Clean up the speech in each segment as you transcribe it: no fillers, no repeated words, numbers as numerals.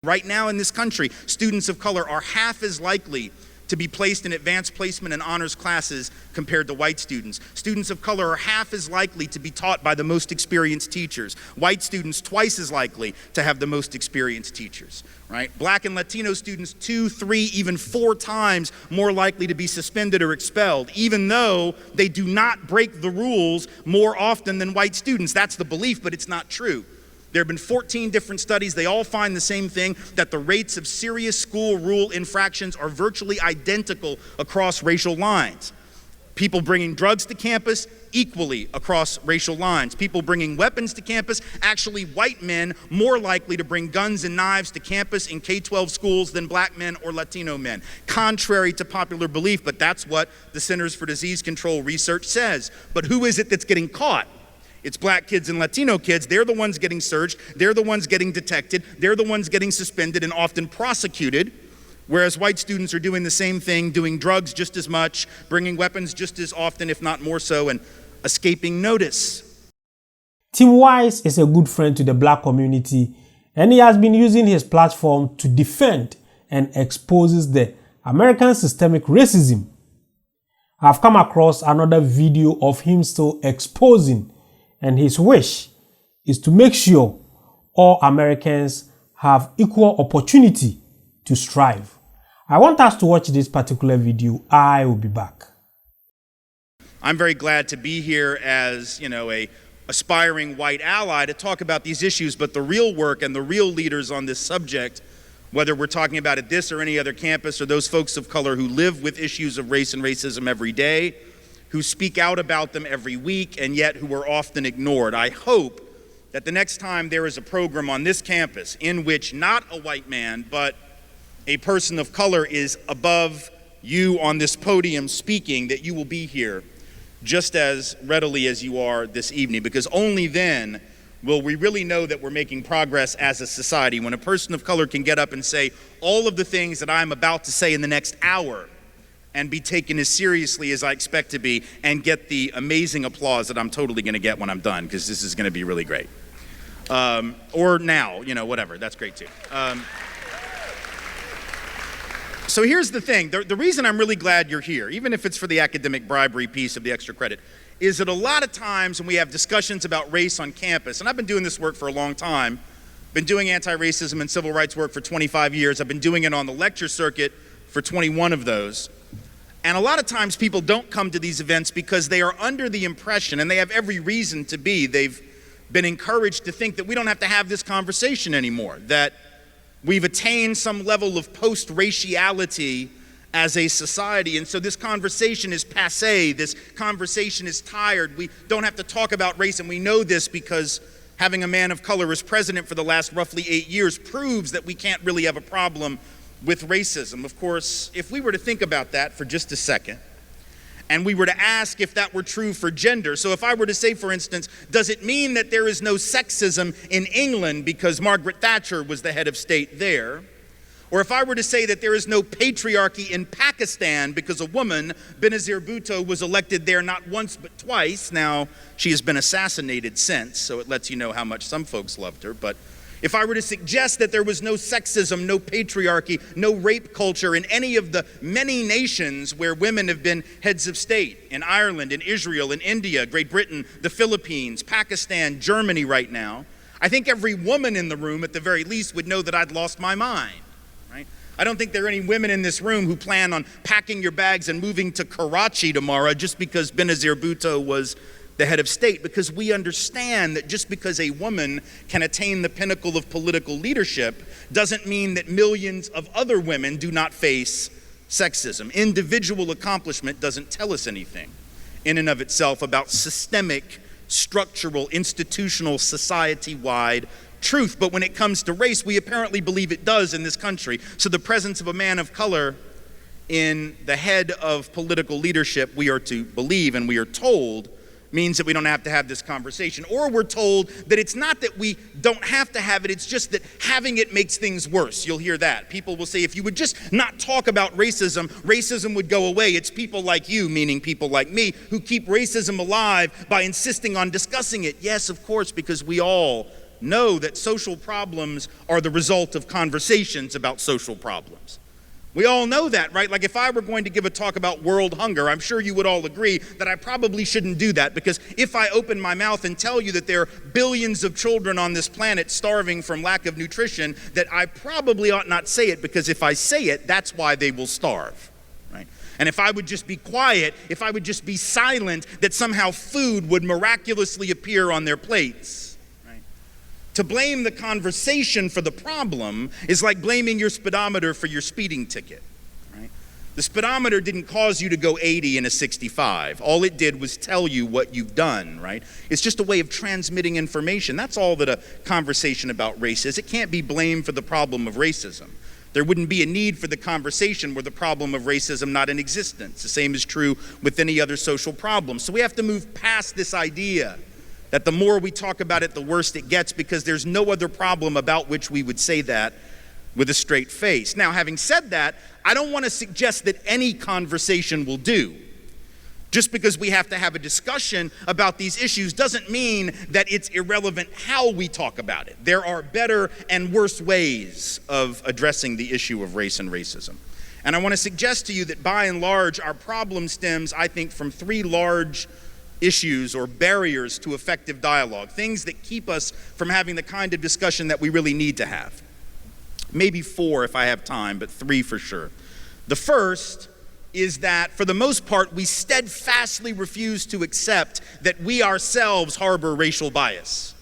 Right now in this country, students of color are half as likely to be placed in advanced placement and honors classes compared to white students. Students of color are half as likely to be taught by the most experienced teachers. White students twice as likely to have the most experienced teachers, right? Black and Latino students 2, 3, even 4 times more likely to be suspended or expelled, even though they do not break the rules more often than white students. That's the belief, but it's not true. There have been 14 different studies. They all find the same thing, that the rates of serious school rule infractions are virtually identical across racial lines. People bringing drugs to campus, equally across racial lines. People bringing weapons to campus, actually white men more likely to bring guns and knives to campus in K-12 schools than black men or Latino men. Contrary to popular belief, but that's what the Centers for Disease Control research says. But who is it that's getting caught? It's black kids and Latino kids. They're the ones getting searched. They're the ones getting detected. They're the ones getting suspended and often prosecuted, whereas white students are doing the same thing, doing drugs just as much, bringing weapons just as often, if not more so, and escaping notice. Tim Wise is a good friend to the black community, and he has been using his platform to defend and exposes the American systemic racism. I've come across another video of him still exposing, and his wish is to make sure all Americans have equal opportunity to strive. I want us to watch this particular video. I will be back. I'm very glad to be here as, a aspiring white ally to talk about these issues, but the real work and the real leaders on this subject, whether we're talking about at this or any other campus, or those folks of color who live with issues of race and racism every day, who speak out about them every week, and yet who are often ignored. I hope that the next time there is a program on this campus in which not a white man, but a person of color is above you on this podium speaking, that you will be here just as readily as you are this evening, because only then will we really know that we're making progress as a society. When a person of color can get up and say all of the things that I'm about to say in the next hour, and be taken as seriously as I expect to be, and get the amazing applause that I'm totally gonna get when I'm done, because this is gonna be really great. Or now, whatever, that's great too. So here's the thing, the reason I'm really glad you're here, even if it's for the academic bribery piece of the extra credit, is that a lot of times when we have discussions about race on campus, and I've been doing this work for a long time, been doing anti-racism and civil rights work for 25 years, I've been doing it on the lecture circuit for 21 of those. And a lot of times people don't come to these events because they are under the impression, and they have every reason to be, they've been encouraged to think that we don't have to have this conversation anymore, that we've attained some level of post-raciality as a society, and so this conversation is passé, this conversation is tired, we don't have to talk about race, and we know this because having a man of color as president for the last roughly 8 years proves that we can't really have a problem with racism. Of course, if we were to think about that for just a second, and we were to ask if that were true for gender, so if I were to say, for instance, does it mean that there is no sexism in England because Margaret Thatcher was the head of state there? Or if I were to say that there is no patriarchy in Pakistan because a woman, Benazir Bhutto, was elected there not once but twice. Now, she has been assassinated since, so it lets you know how much some folks loved her, but if I were to suggest that there was no sexism, no patriarchy, no rape culture in any of the many nations where women have been heads of state, in Ireland, in Israel, in India, Great Britain, the Philippines, Pakistan, Germany right now, I think every woman in the room at the very least would know that I'd lost my mind, right? I don't think there are any women in this room who plan on packing your bags and moving to Karachi tomorrow just because Benazir Bhutto was the head of state, because we understand that just because a woman can attain the pinnacle of political leadership doesn't mean that millions of other women do not face sexism. Individual accomplishment doesn't tell us anything in and of itself about systemic, structural, institutional, society-wide truth. But when it comes to race, we apparently believe it does in this country. So the presence of a man of color in the head of political leadership, we are to believe, and we are told, means that we don't have to have this conversation. Or we're told that it's not that we don't have to have it, it's just that having it makes things worse. You'll hear that. People will say, if you would just not talk about racism, racism would go away. It's people like you, meaning people like me, who keep racism alive by insisting on discussing it. Yes, of course, because we all know that social problems are the result of conversations about social problems. We all know that, right? Like if I were going to give a talk about world hunger, I'm sure you would all agree that I probably shouldn't do that, because if I open my mouth and tell you that there are billions of children on this planet starving from lack of nutrition, that I probably ought not say it, because if I say it, that's why they will starve, right? And if I would just be quiet, if I would just be silent, that somehow food would miraculously appear on their plates. To blame the conversation for the problem is like blaming your speedometer for your speeding ticket, right? The speedometer didn't cause you to go 80 in a 65. All it did was tell you what you've done, right? It's just a way of transmitting information. That's all that a conversation about race is. It can't be blamed for the problem of racism. There wouldn't be a need for the conversation were the problem of racism not in existence. The same is true with any other social problem. So we have to move past this idea that the more we talk about it, the worse it gets, because there's no other problem about which we would say that with a straight face. Now, having said that, I don't want to suggest that any conversation will do. Just because we have to have a discussion about these issues doesn't mean that it's irrelevant how we talk about it. There are better and worse ways of addressing the issue of race and racism. And I want to suggest to you that by and large, our problem stems, I think, from three large issues or barriers to effective dialogue, things that keep us from having the kind of discussion that we really need to have. Maybe four if I have time, but three for sure. The first is that, for the most part, we steadfastly refuse to accept that we ourselves harbor racial bias.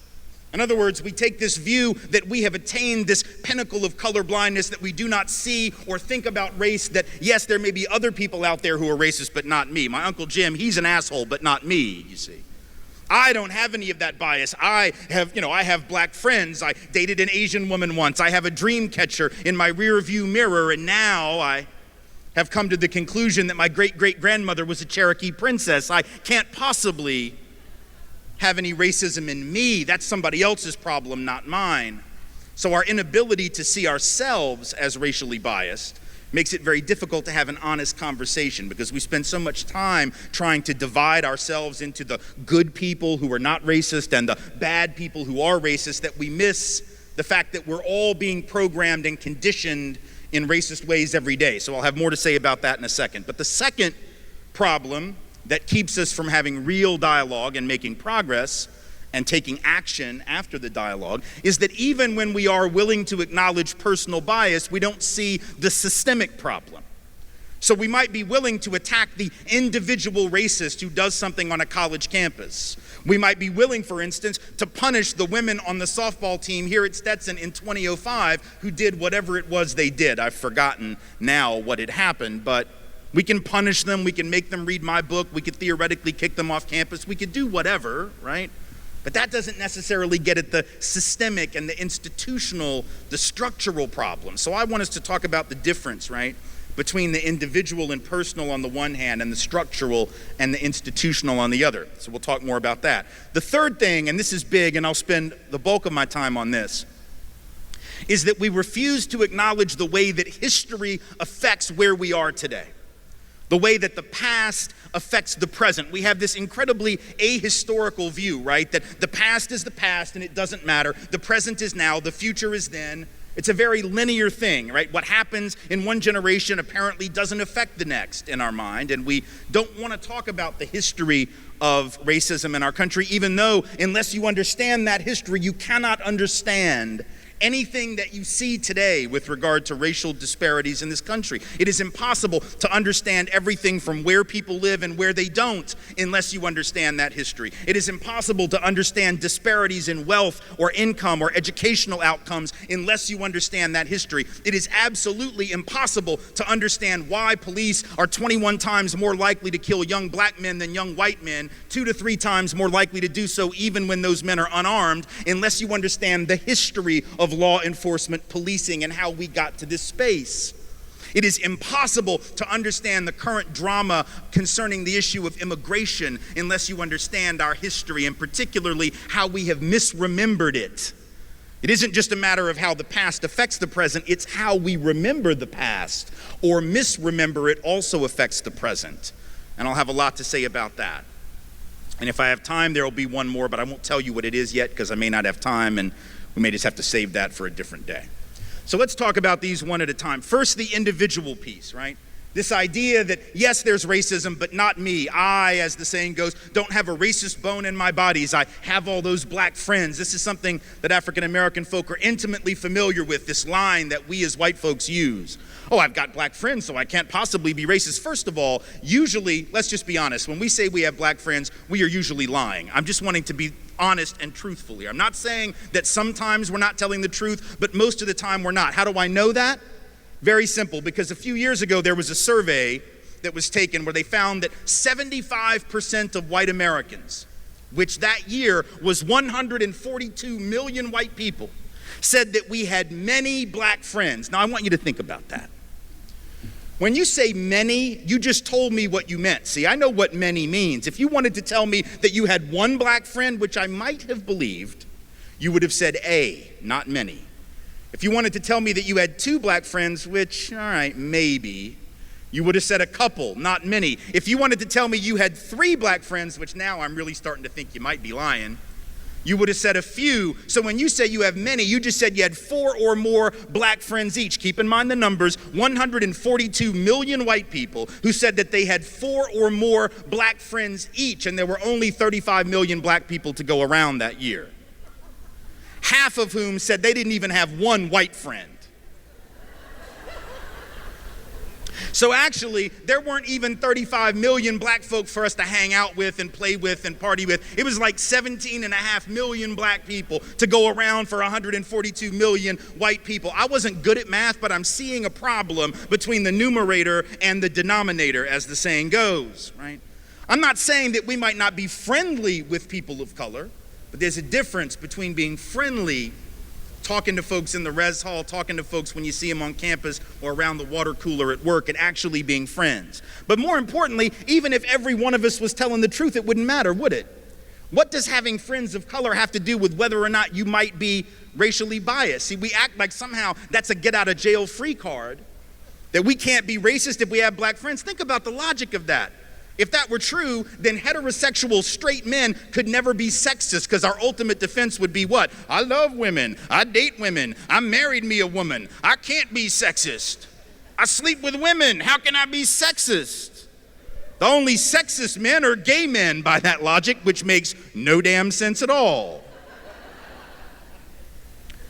In other words, we take this view that we have attained this pinnacle of colorblindness, that we do not see or think about race, that yes, there may be other people out there who are racist, but not me. My Uncle Jim, he's an asshole, but not me, you see. I don't have any of that bias. I have black friends. I dated an Asian woman once. I have a dream catcher in my rear view mirror, and now I have come to the conclusion that my great-great-grandmother was a Cherokee princess. I can't possibly have any racism in me. That's somebody else's problem, not mine. So our inability to see ourselves as racially biased makes it very difficult to have an honest conversation, because we spend so much time trying to divide ourselves into the good people who are not racist and the bad people who are racist, that we miss the fact that we're all being programmed and conditioned in racist ways every day. So I'll have more to say about that in a second. But the second problem that keeps us from having real dialogue and making progress and taking action after the dialogue is that even when we are willing to acknowledge personal bias, we don't see the systemic problem. So we might be willing to attack the individual racist who does something on a college campus. We might be willing, for instance, to punish the women on the softball team here at Stetson in 2005 who did whatever it was they did. I've forgotten now what had happened, but we can punish them, we can make them read my book, we could theoretically kick them off campus, we could do whatever, right? But that doesn't necessarily get at the systemic and the institutional, the structural problems. So I want us to talk about the difference, right, between the individual and personal on the one hand and the structural and the institutional on the other. So we'll talk more about that. The third thing, and this is big, and I'll spend the bulk of my time on this, is that we refuse to acknowledge the way that history affects where we are today. The way that the past affects the present. We have this incredibly ahistorical view, right? That the past is the past and it doesn't matter. The present is now, the future is then. It's a very linear thing, right? What happens in one generation apparently doesn't affect the next in our mind, and we don't want to talk about the history of racism in our country, even though, unless you understand that history, you cannot understand anything that you see today with regard to racial disparities in this country. It is impossible to understand everything from where people live and where they don't unless you understand that history. It is impossible to understand disparities in wealth or income or educational outcomes unless you understand that history. It is absolutely impossible to understand why police are 21 times more likely to kill young black men than young white men, 2 to 3 times more likely to do so even when those men are unarmed, unless you understand the history of law enforcement, policing, and how we got to this space. It is impossible to understand the current drama concerning the issue of immigration unless you understand our history, and particularly how we have misremembered it. It isn't just a matter of how the past affects the present, it's how we remember the past or misremember it also affects the present. And I'll have a lot to say about that. And if I have time, there will be one more, but I won't tell you what it is yet because I may not have time, and we may just have to save that for a different day. So let's talk about these one at a time. First, the individual piece, right? This idea that, yes, there's racism, but not me. I, as the saying goes, don't have a racist bone in my body. I have all those black friends. This is something that African American folk are intimately familiar with, this line that we as white folks use. Oh, I've got black friends, so I can't possibly be racist. First of all, usually, let's just be honest, when we say we have black friends, we are usually lying. I'm just wanting to be honest and truthful here. I'm not saying that sometimes we're not telling the truth, but most of the time we're not. How do I know that? Very simple, because a few years ago there was a survey that was taken where they found that 75% of white Americans, which that year was 142 million white people, said that we had many black friends. Now I want you to think about that. When you say many, you just told me what you meant. See, I know what many means. If you wanted to tell me that you had one black friend, which I might have believed, you would have said a, not many. If you wanted to tell me that you had two black friends, which, all right, maybe, you would have said a couple, not many. If you wanted to tell me you had three black friends, which now I'm really starting to think you might be lying, you would have said a few. So when you say you have many, you just said you had 4 or more black friends each. Keep in mind the numbers, 142 million white people who said that they had 4 or more black friends each, and there were only 35 million black people to go around that year. Half of whom said they didn't even have one white friend. So actually, there weren't even 35 million black folk for us to hang out with and play with and party with. It was like 17.5 million black people to go around for 142 million white people. I wasn't good at math, but I'm seeing a problem between the numerator and the denominator, as the saying goes, right? I'm not saying that we might not be friendly with people of color, but there's a difference between being friendly, talking to folks in the res hall, talking to folks when you see them on campus or around the water cooler at work, and actually being friends. But more importantly, even if every one of us was telling the truth, it wouldn't matter, would it? What does having friends of color have to do with whether or not you might be racially biased? See, we act like somehow that's a get out of jail free card, that we can't be racist if we have black friends. Think about the logic of that. If that were true, then heterosexual straight men could never be sexist, because our ultimate defense would be what? I love women. I date women. I married me a woman. I can't be sexist. I sleep with women. How can I be sexist? The only sexist men are gay men by that logic, which makes no damn sense at all.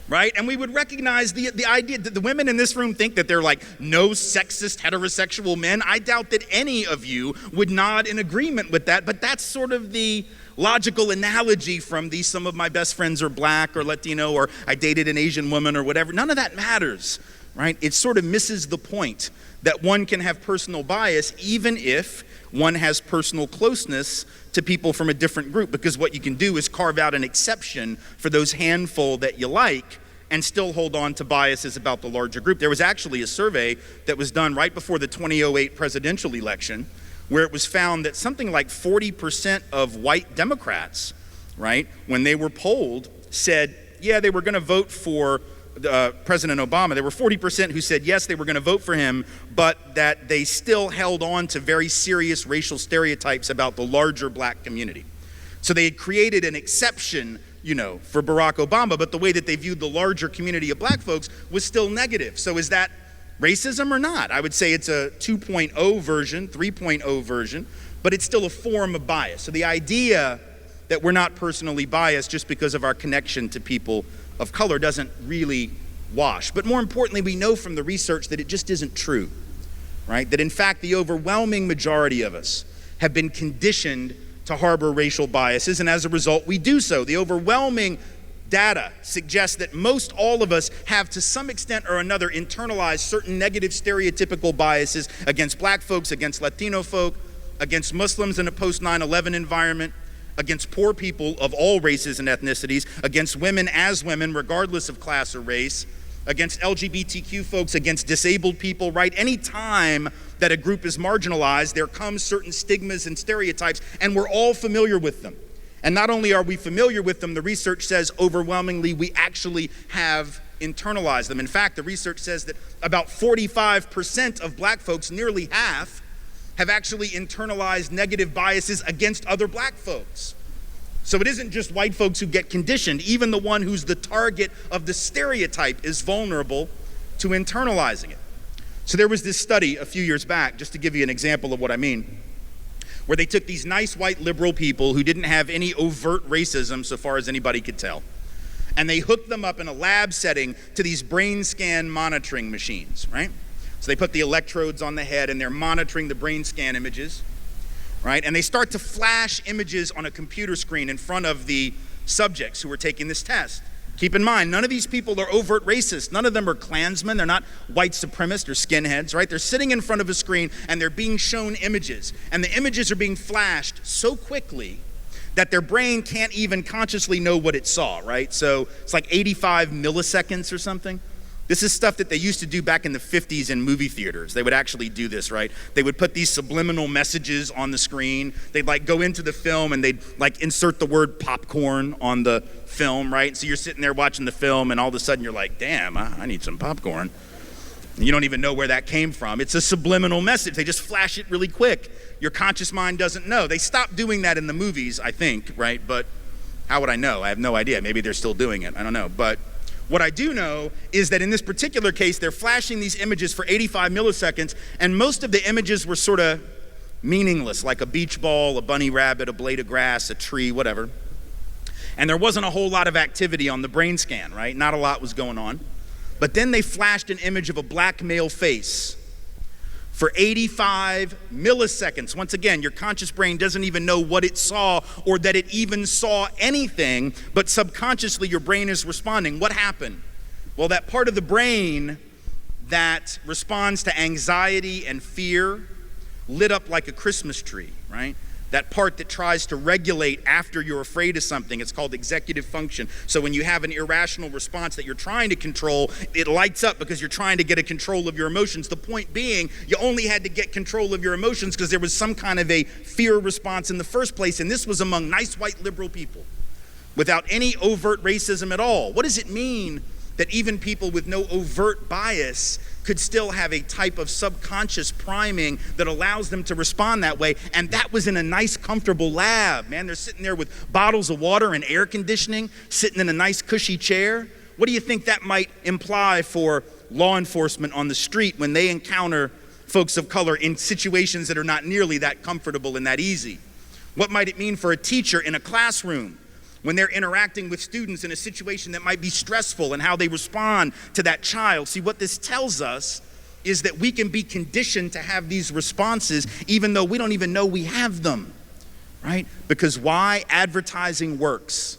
Right? And we would recognize the idea that the women in this room think that they're like no sexist heterosexual men. I doubt that any of you would nod in agreement with that, but that's sort of the logical analogy from the some of my best friends are black or Latino or I dated an Asian woman or whatever. None of that matters, right? It sort of misses the point that one can have personal bias even if one has personal closeness to people from a different group, because what you can do is carve out an exception for those handful that you like and still hold on to biases about the larger group. There was actually a survey that was done right before the 2008 presidential election where it was found that something like 40% of white Democrats, right, when they were polled, said, yeah, they were going to vote for President Obama. There were 40% who said yes, they were going to vote for him, but that they still held on to very serious racial stereotypes about the larger black community. So they had created an exception, for Barack Obama, but the way that they viewed the larger community of black folks was still negative. So is that racism or not? I would say it's a 2.0 version, 3.0 version, but it's still a form of bias. So the idea that we're not personally biased just because of our connection to people of color doesn't really wash. But more importantly, we know from the research that it just isn't true, right? That in fact, the overwhelming majority of us have been conditioned to harbor racial biases, and as a result, we do so. The overwhelming data suggests that most all of us have to some extent or another internalized certain negative stereotypical biases against black folks, against Latino folk, against Muslims in a post-9/11 environment, against poor people of all races and ethnicities, against women as women, regardless of class or race, against LGBTQ folks, against disabled people, right? Any time that a group is marginalized, there comes certain stigmas and stereotypes, and we're all familiar with them. And not only are we familiar with them, the research says overwhelmingly we actually have internalized them. In fact, the research says that about 45% of black folks, nearly half, have actually internalized negative biases against other black folks. So it isn't just white folks who get conditioned. Even the one who's the target of the stereotype is vulnerable to internalizing it. So there was this study a few years back, just to give you an example of what I mean, where they took these nice white liberal people who didn't have any overt racism so far as anybody could tell, and they hooked them up in a lab setting to these brain scan monitoring machines, right? So they put the electrodes on the head and they're monitoring the brain scan images, right? And they start to flash images on a computer screen in front of the subjects who are taking this test. Keep in mind, none of these people are overt racist. None of them are Klansmen. They're not white supremacists or skinheads, right? They're sitting in front of a screen and they're being shown images. And the images are being flashed so quickly that their brain can't even consciously know what it saw, right? So it's like 85 milliseconds or something. This is stuff that they used to do back in the 50s in movie theaters. They would actually do this, right? They would put these subliminal messages on the screen. They'd like go into the film and they'd like insert the word popcorn on the film, right? So you're sitting there watching the film and all of a sudden you're like, damn, I need some popcorn. And you don't even know where that came from. It's a subliminal message. They just flash it really quick. Your conscious mind doesn't know. They stopped doing that in the movies, I think, right? But how would I know? I have no idea. Maybe they're still doing it. I don't know. But what I do know is that in this particular case, they're flashing these images for 85 milliseconds, and most of the images were sort of meaningless, like a beach ball, a bunny rabbit, a blade of grass, a tree, whatever. And there wasn't a whole lot of activity on the brain scan, right? Not a lot was going on. But then they flashed an image of a black male face for 85 milliseconds. Once again, your conscious brain doesn't even know what it saw or that it even saw anything, but subconsciously your brain is responding. What happened? Well, that part of the brain that responds to anxiety and fear lit up like a Christmas tree, right? That part that tries to regulate after you're afraid of something, it's called executive function. So when you have an irrational response that you're trying to control, it lights up because you're trying to get a control of your emotions. The point being, you only had to get control of your emotions because there was some kind of a fear response in the first place, and this was among nice white liberal people without any overt racism at all. What does it mean that even people with no overt bias could still have a type of subconscious priming that allows them to respond that way? And that was in a nice, comfortable lab, man. They're sitting there with bottles of water and air conditioning, sitting in a nice, cushy chair. What do you think that might imply for law enforcement on the street when they encounter folks of color in situations that are not nearly that comfortable and that easy? What might it mean for a teacher in a classroom when they're interacting with students in a situation that might be stressful and how they respond to that child? See, what this tells us is that we can be conditioned to have these responses even though we don't even know we have them, right? Because why? Advertising works.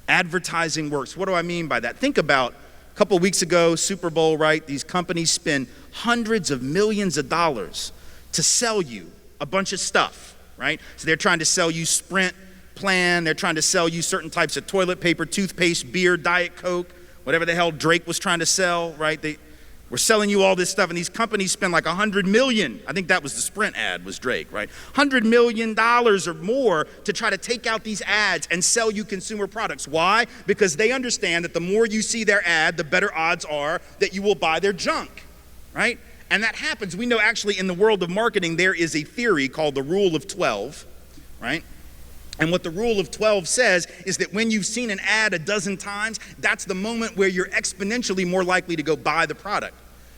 Advertising works. What do I mean by that? Think about a couple weeks ago, Super Bowl, right? These companies spend hundreds of millions of dollars to sell you a bunch of stuff, right? So they're trying to sell you Sprint plan. They're trying to sell you certain types of toilet paper, toothpaste, beer, Diet Coke, whatever the hell Drake was trying to sell, right? They were selling you all this stuff, and these companies spend like $100 million. I think that was the Sprint ad, was Drake, right? $100 million or more to try to take out these ads and sell you consumer products. Why? Because they understand that the more you see their ad, the better odds are that you will buy their junk, right? And that happens. We know actually in the world of marketing, there is a theory called the Rule of 12, right? And what the Rule of 12 says is that when you've seen an ad a dozen times, that's the moment where you're exponentially more likely to go buy the product,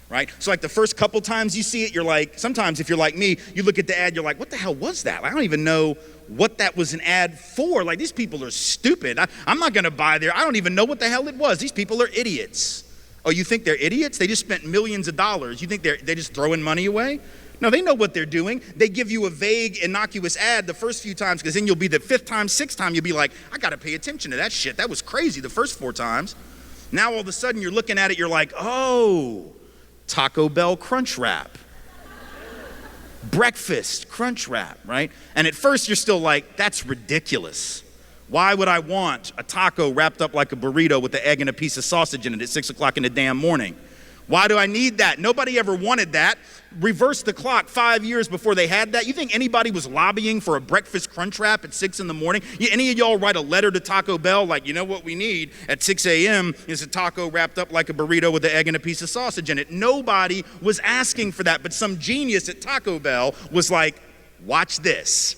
right? So like the first couple times you see it, you're like, sometimes if you're like me, you look at the ad, you're like, what the hell was that? I don't even know what that was an ad for. Like, these people are stupid. I'm not gonna buy there. I don't even know what the hell it was. These people are idiots. Oh, you think they're idiots? They just spent millions of dollars. You think they're just throwing money away? No, they know what they're doing. They give you a vague, innocuous ad the first few times, because then you'll be the fifth time, sixth time, you'll be like, I gotta pay attention to that shit. That was crazy the first 4 times. Now all of a sudden you're looking at it, you're like, oh, Taco Bell Crunch Wrap. Breakfast Crunch Wrap, right? And at first you're still like, that's ridiculous. Why would I want a taco wrapped up like a burrito with the egg and a piece of sausage in it at 6 o'clock in the damn morning? Why do I need that? Nobody ever wanted that. Reverse the clock 5 years before they had that. You think anybody was lobbying for a breakfast crunch wrap at 6 in the morning? Any of y'all write a letter to Taco Bell like, you know what we need at 6 a.m. is a taco wrapped up like a burrito with an egg and a piece of sausage in it. Nobody was asking for that, but some genius at Taco Bell was like, watch this.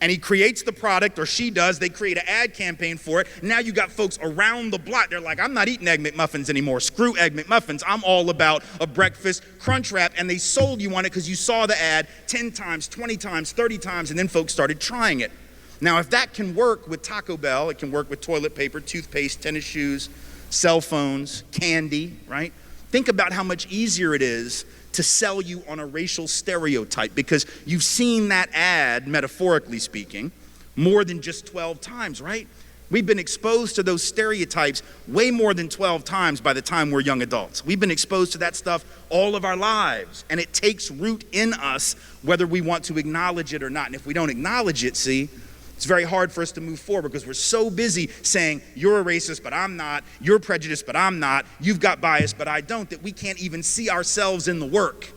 And he creates the product, or she does. They create an ad campaign for it. Now you got folks around the block. They're like, I'm not eating Egg McMuffins anymore. Screw Egg McMuffins. I'm all about a breakfast crunch wrap. And they sold you on it because you saw the ad 10 times, 20 times, 30 times, and then folks started trying it. Now, if that can work with Taco Bell, it can work with toilet paper, toothpaste, tennis shoes, cell phones, candy, right? Think about how much easier it is to sell you on a racial stereotype, because you've seen that ad, metaphorically speaking, more than just 12 times, right? We've been exposed to those stereotypes way more than 12 times by the time we're young adults. We've been exposed to that stuff all of our lives, and it takes root in us whether we want to acknowledge it or not. And if we don't acknowledge it, see, it's very hard for us to move forward because we're so busy saying, you're a racist, but I'm not. You're prejudiced, but I'm not. You've got bias, but I don't, that we can't even see ourselves in the work.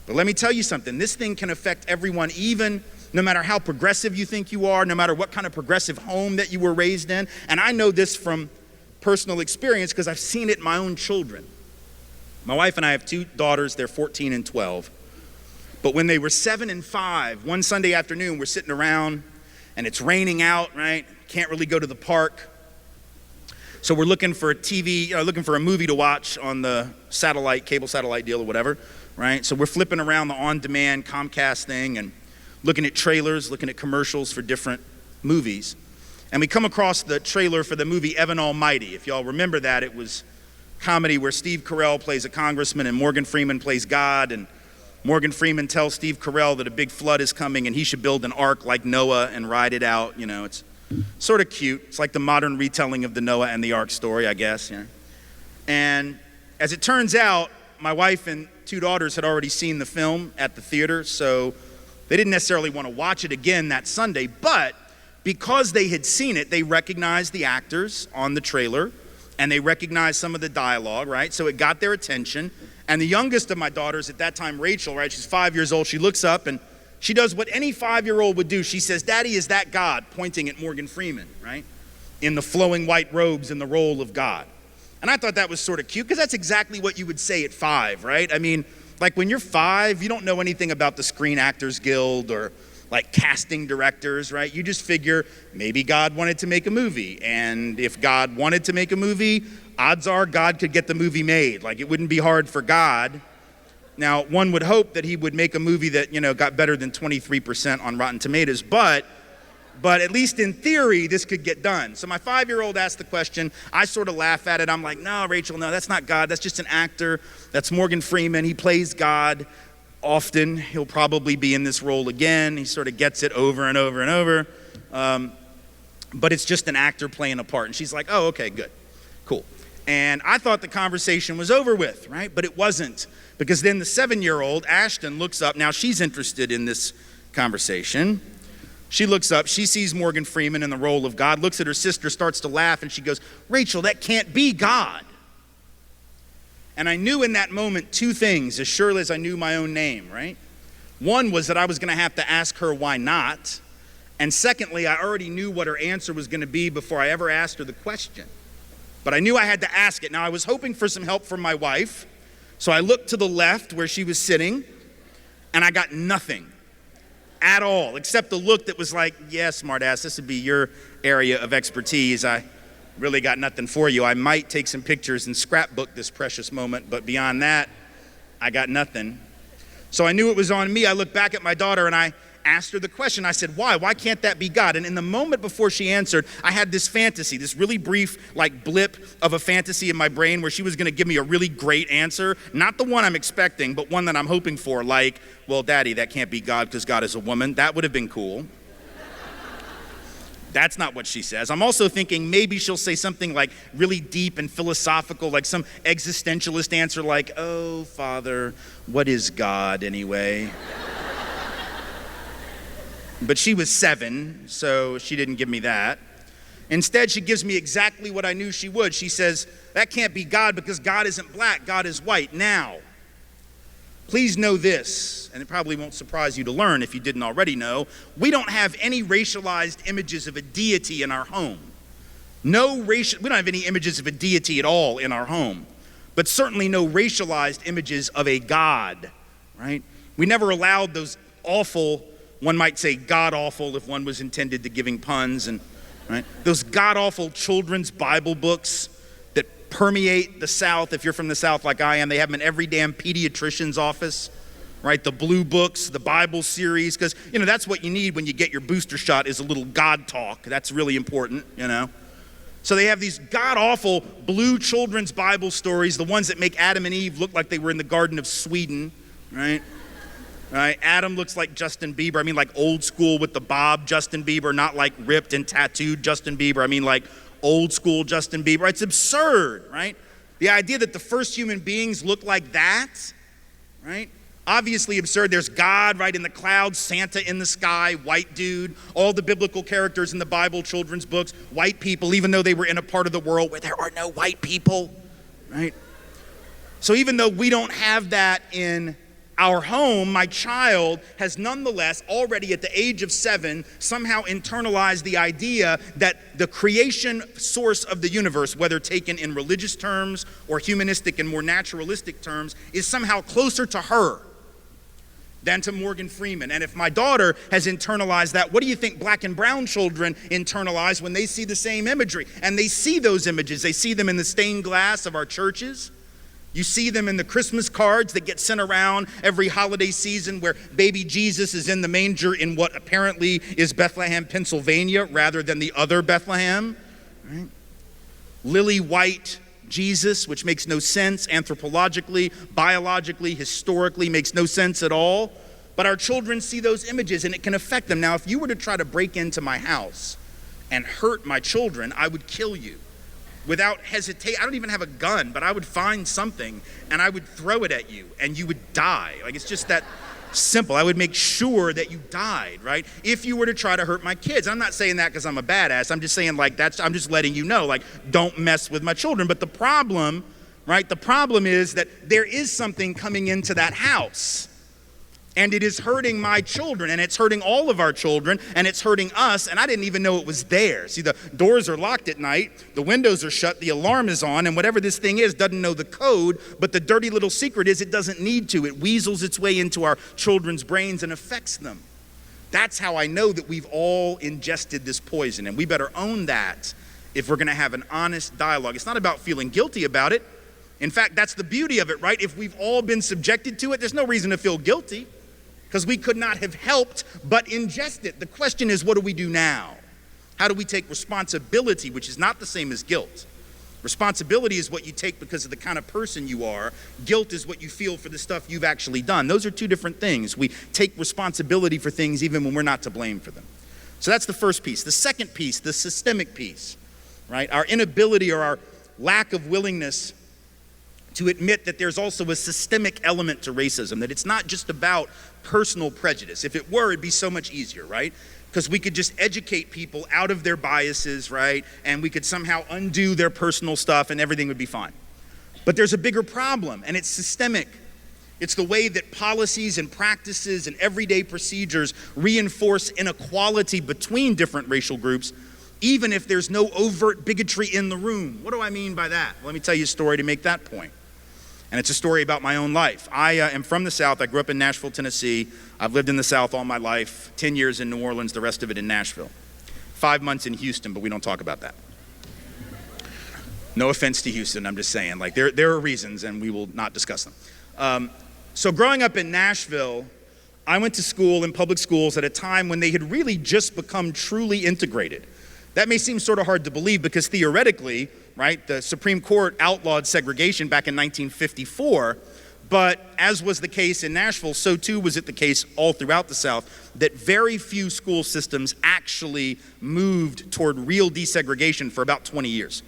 But let me tell you something. This thing can affect everyone, even no matter how progressive you think you are, no matter what kind of progressive home that you were raised in. And I know this from personal experience because I've seen it in my own children. My wife and I have 2 daughters. They're 14 and 12. But when they were 7 and 5, one Sunday afternoon, we're sitting around, and it's raining out, right? Can't really go to the park. So we're looking for a TV, looking for a movie to watch on the cable satellite deal or whatever, right? So we're flipping around the on-demand Comcast thing and looking at trailers, looking at commercials for different movies. And we come across the trailer for the movie Evan Almighty. If y'all remember that, it was comedy where Steve Carell plays a congressman and Morgan Freeman plays God, and Morgan Freeman tells Steve Carell that a big flood is coming and he should build an ark like Noah and ride it out. You know, it's sort of cute. It's like the modern retelling of the Noah and the ark story, I guess. Yeah. And as it turns out, my wife and 2 daughters had already seen the film at the theater, so they didn't necessarily want to watch it again that Sunday, but because they had seen it, they recognized the actors on the trailer and they recognized some of the dialogue, right? So it got their attention. And the youngest of my daughters at that time, Rachel, right? She's 5 years old. She looks up and she does what any 5-year-old would do. She says, "Daddy, is that God?" pointing at Morgan Freeman, right? In the flowing white robes in the role of God. And I thought that was sort of cute because that's exactly what you would say at 5, right? I mean, like when you're 5, you don't know anything about the Screen Actors Guild or like casting directors, right? You just figure maybe God wanted to make a movie. And if God wanted to make a movie, odds are God could get the movie made. Like it wouldn't be hard for God. Now, one would hope that he would make a movie that, got better than 23% on Rotten Tomatoes, but at least in theory, this could get done. So my 5-year-old asked the question. I sort of laugh at it. I'm like, no, Rachel, no, that's not God. That's just an actor. That's Morgan Freeman. He plays God often. He'll probably be in this role again. He sort of gets it over and over and over. But it's just an actor playing a part. And she's like, oh, okay, good, cool. And I thought the conversation was over with, right? But it wasn't. Because then the 7-year-old, Ashton, looks up. Now she's interested in this conversation. She looks up, she sees Morgan Freeman in the role of God, looks at her sister, starts to laugh, and she goes, "Rachel, that can't be God." And I knew in that moment 2 things, as surely as I knew my own name, right? One was that I was gonna have to ask her why not. And secondly, I already knew what her answer was gonna be before I ever asked her the question. But I knew I had to ask it. Now I was hoping for some help from my wife. So I looked to the left where she was sitting, and I got nothing at all, except the look that was like, yeah, smartass, this would be your area of expertise. I really got nothing for you. I might take some pictures and scrapbook this precious moment, but beyond that, I got nothing. So I knew it was on me. I looked back at my daughter and I asked her the question. I said, why? Why can't that be God? And in the moment before she answered, I had this fantasy, this really brief blip of a fantasy in my brain where she was gonna give me a really great answer. Not the one I'm expecting, but one that I'm hoping for, like, well, Daddy, that can't be God because God is a woman. That would have been cool. That's not what she says. I'm also thinking maybe she'll say something like really deep and philosophical, like some existentialist answer like, oh, Father, what is God anyway? But she was 7, so she didn't give me that. Instead, she gives me exactly what I knew she would. She says, that can't be God because God isn't black, God is white. Now, please know this, and it probably won't surprise you to learn if you didn't already know, we don't have any racialized images of a deity in our home. We don't have any images of a deity at all in our home, but certainly no racialized images of a God, right? We never allowed those awful, one might say god-awful if one was intended to giving puns, and right, those god-awful children's Bible books that permeate the South. If you're from the South like I am, they have them in every damn pediatrician's office, right? The blue books, the Bible series, because, that's what you need when you get your booster shot is a little God talk. That's really important, So they have these god-awful blue children's Bible stories, the ones that make Adam and Eve look like they were in the Garden of Sweden, right? Right? Adam looks like Justin Bieber. I mean like old school with the bob Justin Bieber, not like ripped and tattooed Justin Bieber. I mean like old school Justin Bieber. It's absurd, right? The idea that the first human beings look like that, right? Obviously absurd. There's God right in the clouds, Santa in the sky, white dude, all the biblical characters in the Bible, children's books, white people, even though they were in a part of the world where there are no white people, right? So even though we don't have that in our home, my child has nonetheless already at the age of 7 somehow internalized the idea that the creation source of the universe, whether taken in religious terms or humanistic and more naturalistic terms, is somehow closer to her than to Morgan Freeman. And if my daughter has internalized that, what do you think black and brown children internalize when they see the same imagery? And they see those images. They see them in the stained glass of our churches. You see them in the Christmas cards that get sent around every holiday season where baby Jesus is in the manger in what apparently is Bethlehem, Pennsylvania, rather than the other Bethlehem. Right? Lily white Jesus, which makes no sense anthropologically, biologically, historically, makes no sense at all. But our children see those images and it can affect them. Now, if you were to try to break into my house and hurt my children, I would kill you. Without hesitation. I don't even have a gun, but I would find something and I would throw it at you and you would die. Like, it's just that simple. I would make sure that you died, right? If you were to try to hurt my kids. I'm not saying that because I'm a badass. I'm just saying I'm just letting you know, don't mess with my children. But the problem, right? The problem is that there is something coming into that house. And it is hurting my children, and it's hurting all of our children, and it's hurting us, and I didn't even know it was there. See, the doors are locked at night, the windows are shut, the alarm is on, and whatever this thing is doesn't know the code, but the dirty little secret is it doesn't need to. It weasels its way into our children's brains and affects them. That's how I know that we've all ingested this poison, and we better own that if we're gonna have an honest dialogue. It's not about feeling guilty about it. In fact, that's the beauty of it, right? If we've all been subjected to it, there's no reason to feel guilty, because we could not have helped but ingest it. The question is, what do we do now? How do we take responsibility, which is not the same as guilt? Responsibility is what you take because of the kind of person you are. Guilt is what you feel for the stuff you've actually done. Those are two different things. We take responsibility for things even when we're not to blame for them. So that's the first piece. The second piece, the systemic piece, right? Our inability or our lack of willingness to admit that there's also a systemic element to racism, that it's not just about personal prejudice. If it were, it'd be so much easier, right? Because we could just educate people out of their biases, right? And we could somehow undo their personal stuff and everything would be fine. But there's a bigger problem, and it's systemic. It's the way that policies and practices and everyday procedures reinforce inequality between different racial groups, even if there's no overt bigotry in the room. What do I mean by that? Let me tell you a story to make that point. And it's a story about my own life. I am from the South. I grew up in Nashville, Tennessee. I've lived in the South all my life, 10 years in New Orleans, the rest of it in Nashville. 5 months in Houston, but we don't talk about that. No offense to Houston, I'm just saying, there are reasons and we will not discuss them. So growing up in Nashville, I went to school in public schools at a time when they had really just become truly integrated. That may seem sort of hard to believe because theoretically, right, the Supreme Court outlawed segregation back in 1954, but as was the case in Nashville, so too was it the case all throughout the South, that very few school systems actually moved toward real desegregation for about 20 years.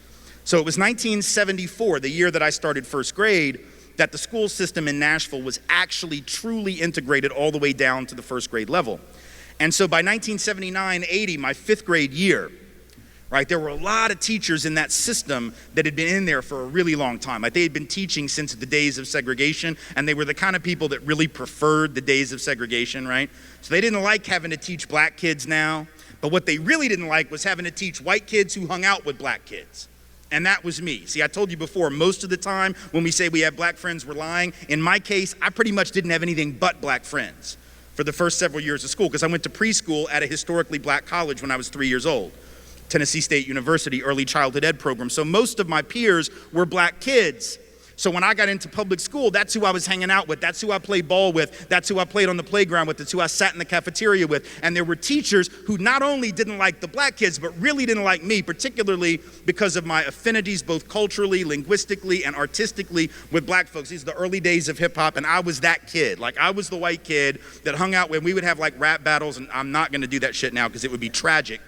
So it was 1974, the year that I started first grade, that the school system in Nashville was actually truly integrated all the way down to the first grade level. And so by 1979-80, my 5th grade year, right? There were a lot of teachers in that system that had been in there for a really long time. Like they had been teaching since the days of segregation, and they were the kind of people that really preferred the days of segregation, right? So they didn't like having to teach black kids now, but what they really didn't like was having to teach white kids who hung out with black kids. And that was me. See, I told you before, most of the time when we say we have black friends, we're lying. In my case, I pretty much didn't have anything but black friends for the first several years of school, because I went to preschool at a historically black college when I was 3 years old. Tennessee State University early childhood ed program. So most of my peers were black kids. So when I got into public school, that's who I was hanging out with. That's who I played ball with. That's who I played on the playground with. That's who I sat in the cafeteria with. And there were teachers who not only didn't like the black kids, but really didn't like me, particularly because of my affinities, both culturally, linguistically, and artistically with black folks. These are the early days of hip hop, and I was that kid. Like I was the white kid that hung out with. We would have like rap battles, and I'm not gonna do that shit now because it would be tragic.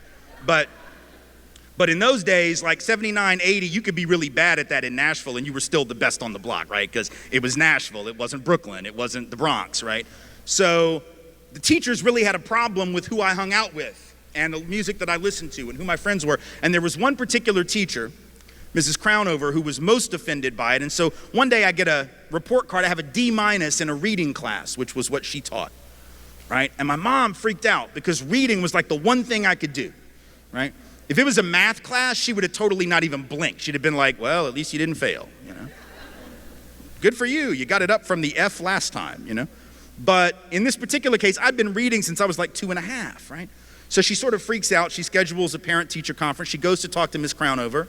But in those days, like 79, 80, you could be really bad at that in Nashville and you were still the best on the block, right? Because it was Nashville, it wasn't Brooklyn, it wasn't the Bronx, right? So the teachers really had a problem with who I hung out with and the music that I listened to and who my friends were. And there was one particular teacher, Mrs. Crownover, who was most offended by it. And so one day I get a report card, I have a D- in a reading class, which was what she taught, right? And my mom freaked out because reading was like the one thing I could do, right? If it was a math class, she would have totally not even blinked. She'd have been like, well, at least you didn't fail, you know? Good for you, you got it up from the F last time, you know? But in this particular case, I'd been reading since I was like 2.5, right? So she sort of freaks out, she schedules a parent-teacher conference, she goes to talk to Ms. Crownover,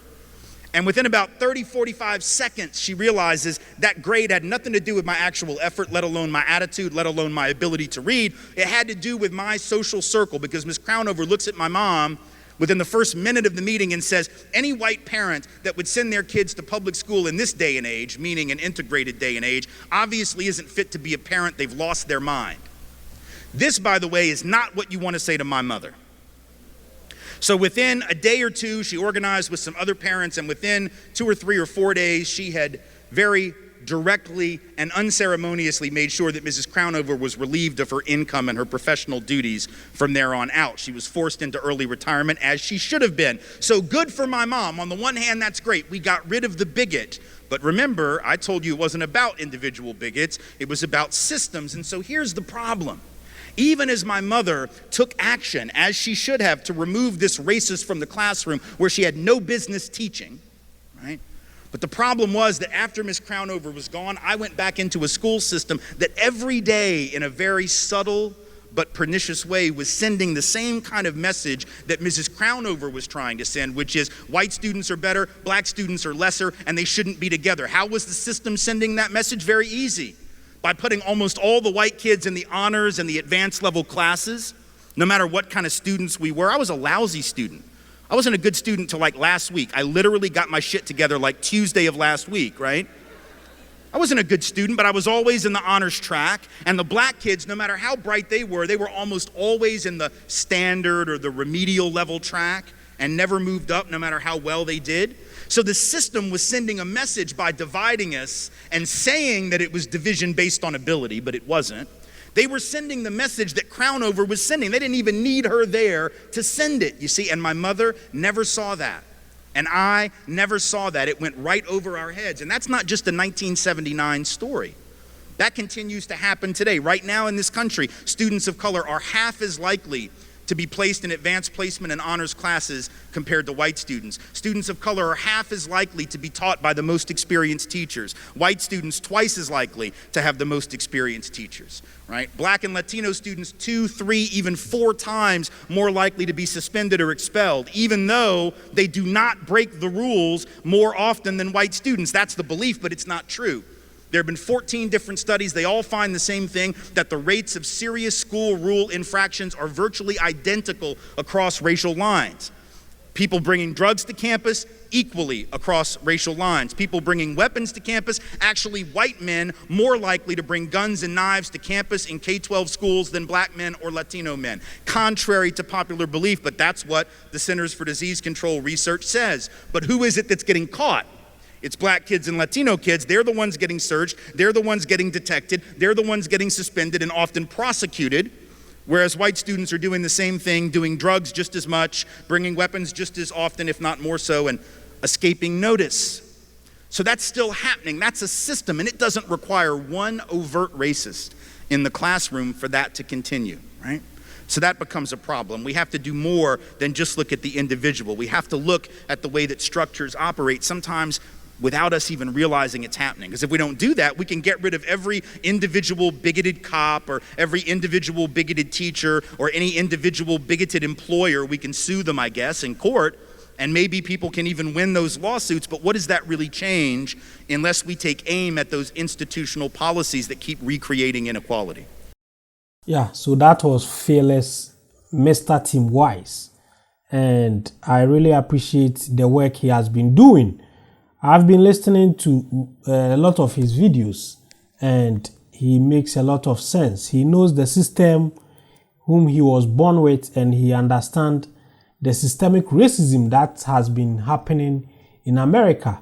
and within about 30, 45 seconds, she realizes that grade had nothing to do with my actual effort, let alone my attitude, let alone my ability to read. It had to do with my social circle, because Ms. Crownover looks at my mom within the first minute of the meeting and says, any white parent that would send their kids to public school in this day and age, meaning an integrated day and age, obviously isn't fit to be a parent. They've lost their mind. This, by the way, is not what you want to say to my mother. So within a day or two, she organized with some other parents, and within 2 or 3 or 4 days, she had very directly and unceremoniously made sure that Mrs. Crownover was relieved of her income and her professional duties from there on out. She was forced into early retirement, as she should have been. So good for my mom. On the one hand, that's great. We got rid of the bigot. But remember, I told you it wasn't about individual bigots. It was about systems. And so here's the problem. Even as my mother took action, as she should have, to remove this racist from the classroom where she had no business teaching, right? But the problem was that after Ms. Crownover was gone, I went back into a school system that every day, in a very subtle but pernicious way, was sending the same kind of message that Mrs. Crownover was trying to send, which is white students are better, black students are lesser, and they shouldn't be together. How was the system sending that message? Very easy. By putting almost all the white kids in the honors and the advanced level classes, no matter what kind of students we were. I was a lousy student. I wasn't a good student till like last week. I literally got my shit together like Tuesday of last week, right? I wasn't a good student, but I was always in the honors track. And the black kids, no matter how bright they were almost always in the standard or the remedial level track and never moved up no matter how well they did. So the system was sending a message by dividing us and saying that it was division based on ability, but it wasn't. They were sending the message that Crownover was sending. They didn't even need her there to send it, you see. And my mother never saw that. And I never saw that. It went right over our heads. And that's not just a 1979 story. That continues to happen today. Right now in this country, students of color are half as likely to be placed in advanced placement and honors classes compared to white students. Students of color are half as likely to be taught by the most experienced teachers. White students twice as likely to have the most experienced teachers, right? Black and Latino students 2, 3, even 4 times more likely to be suspended or expelled, even though they do not break the rules more often than white students. That's the belief, but it's not true. There have been 14 different studies. They all find the same thing, that the rates of serious school rule infractions are virtually identical across racial lines. People bringing drugs to campus, equally across racial lines. People bringing weapons to campus, actually white men more likely to bring guns and knives to campus in K-12 schools than black men or Latino men. Contrary to popular belief, but that's what the Centers for Disease Control research says. But who is it that's getting caught? It's black kids and Latino kids. They're the ones getting searched. They're the ones getting detected. They're the ones getting suspended and often prosecuted Whereas white students are doing the same thing, doing drugs just as much, bringing weapons just as often, if not more so, and escaping notice. So that's still happening. That's a system, and it doesn't require one overt racist in the classroom for that to continue, right? So that becomes a problem. We have to do more than just look at the individual. We have to look at the way that structures operate, sometimes without us even realizing it's happening. Because if we don't do that, we can get rid of every individual bigoted cop or every individual bigoted teacher or any individual bigoted employer. We can sue them, I guess, in court, and maybe people can even win those lawsuits. But what does that really change unless we take aim at those institutional policies that keep recreating inequality? Yeah, so that was fearless Mr. Tim Wise. And I really appreciate the work he has been doing. I've been listening to a lot of his videos, and he makes a lot of sense. He knows the system whom he was born with, and he understands the systemic racism that has been happening in America.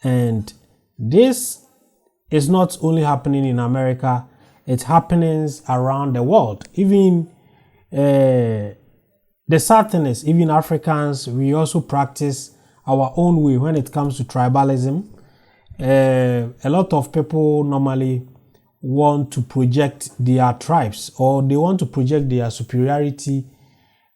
And this is not only happening in America, it happens around the world. Even the sad thing is, even Africans, we also practice our own way when it comes to tribalism. A lot of people normally want to project their tribes, or they want to project their superiority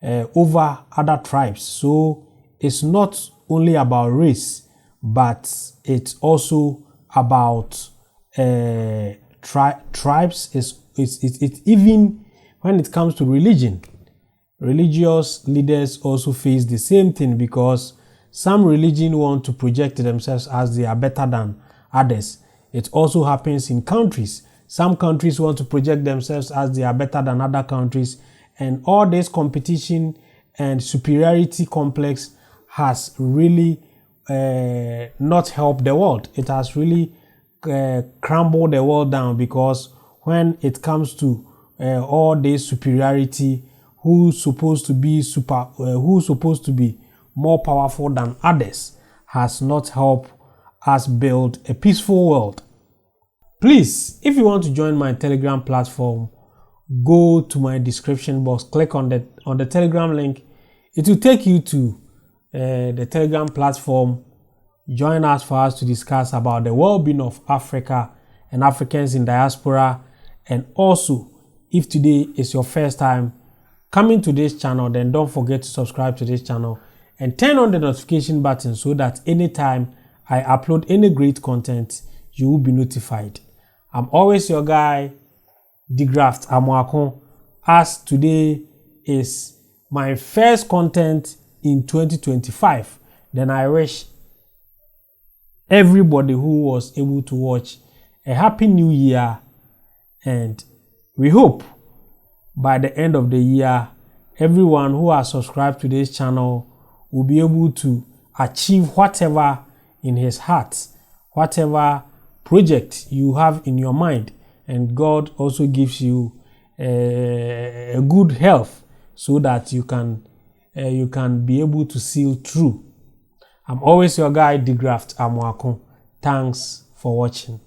over other tribes. So it's not only about race, but it's also about tribes. It's even when it comes to religion. Religious leaders also face the same thing, because some religion want to project themselves as they are better than others. It also happens in countries. Some countries want to project themselves as they are better than other countries, and all this competition and superiority complex has really not helped the world. It has really crumbled the world down, because when it comes to all this superiority, who's supposed to be more powerful than others, has not helped us build a peaceful world. Please, if you want to join my Telegram platform, go to my description box, click on the Telegram link. It will take you to the Telegram platform. Join us for us to discuss about the well-being of Africa and Africans in diaspora. And also, if today is your first time coming to this channel, then don't forget to subscribe to this channel and turn on the notification button so that anytime I upload any great content, you will be notified. I'm always your guy, De-Graft Amoako, as today is my first content in 2025. Then I wish everybody who was able to watch a happy new year, and we hope by the end of the year, everyone who has subscribed to this channel will be able to achieve whatever in his heart, whatever project you have in your mind, and God also gives you a good health so that you can be able to see through. I'm always your guy, De-Graft Amoako. Thanks for watching.